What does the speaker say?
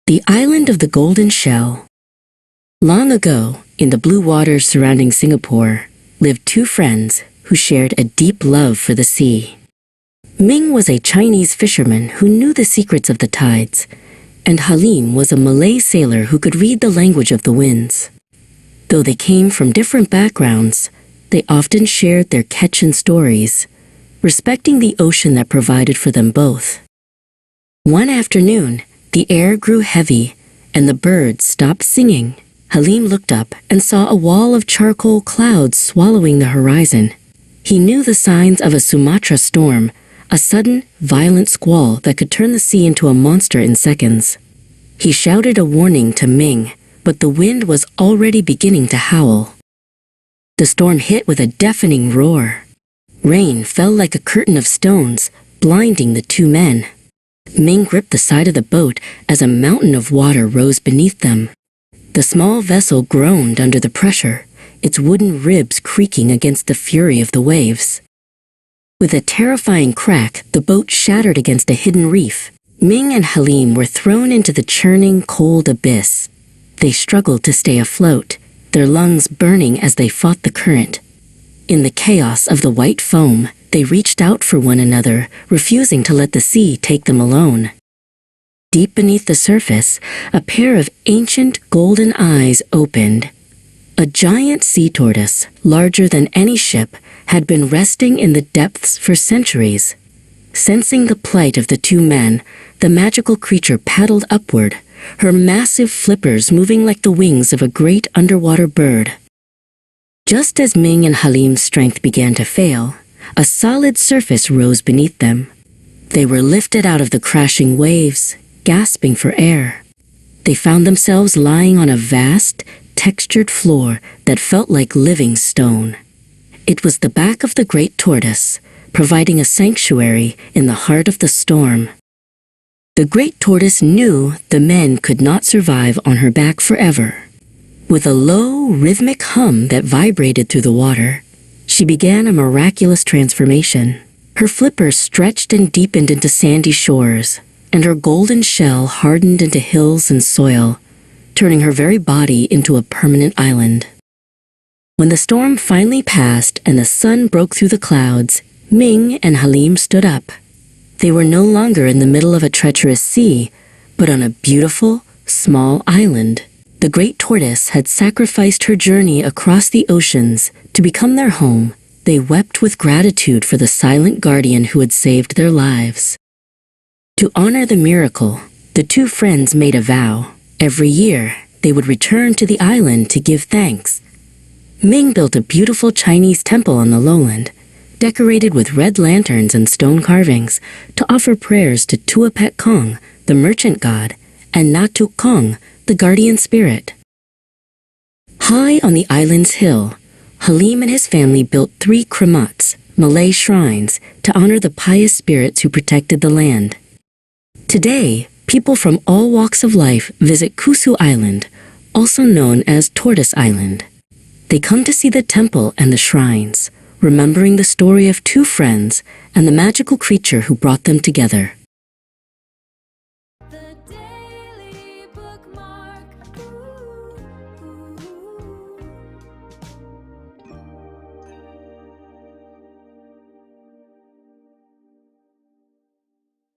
The Island of the Golden Shell. Long ago, in the blue waters surrounding Singapore, lived two friends who shared a deep love for the sea. Ming was a Chinese fisherman who knew the secrets of the tides, and Halim was a Malay sailor who could read the language of the winds. Though they came from different backgrounds, they often shared their catch and stories, respecting the ocean that provided for them both. One afternoon, the air grew heavy and the birds stopped singing. Halim looked up and saw a wall of charcoal clouds swallowing the horizon. He knew the signs of a Sumatra storm, a sudden, violent squall that could turn the sea into a monster in seconds. He shouted a warning to Ming, but the wind was already beginning to howl. The storm hit with a deafening roar. Rain fell like a curtain of stones, blinding the two men. Ming gripped the side of the boat as a mountain of water rose beneath them. The small vessel groaned under the pressure, its wooden ribs creaking against the fury of the waves. With a terrifying crack, the boat shattered against a hidden reef. Ming and Halim were thrown into the churning, cold abyss. They struggled to stay afloat, their lungs burning as they fought the current. In the chaos of the white foam, they reached out for one another, refusing to let the sea take them alone. Deep beneath the surface, a pair of ancient golden eyes opened. A giant sea tortoise, larger than any ship, had been resting in the depths for centuries. Sensing the plight of the two men, the magical creature paddled upward, her massive flippers moving like the wings of a great underwater bird. Just as Ming and Halim's strength began to fail, a solid surface rose beneath them. They were lifted out of the crashing waves, gasping for air. They found themselves lying on a vast, textured floor that felt like living stone. It was the back of the great tortoise, providing a sanctuary in the heart of the storm. The great tortoise knew the men could not survive on her back forever. With a low, rhythmic hum that vibrated through the water, she began a miraculous transformation. Her flippers stretched and deepened into sandy shores, and her golden shell hardened into hills and soil, turning her very body into a permanent island. When the storm finally passed and the sun broke through the clouds, Ming and Halim stood up. They were no longer in the middle of a treacherous sea, but on a beautiful, small island. The great tortoise had sacrificed her journey across the oceans to become their home. They wept with gratitude for the silent guardian who had saved their lives. To honor the miracle, the two friends made a vow. Every year, they would return to the island to give thanks. Ming built a beautiful Chinese temple on the lowland, decorated with red lanterns and stone carvings, to offer prayers to Tuapek Kong, the merchant god, and Natuk Kong, the guardian spirit. High on the island's hill, Halim and his family built 3 keramats, Malay shrines, to honor the pious spirits who protected the land. Today, people from all walks of life visit Kusu Island, also known as Tortoise Island. They come to see the temple and the shrines, remembering the story of two friends and the magical creature who brought them together.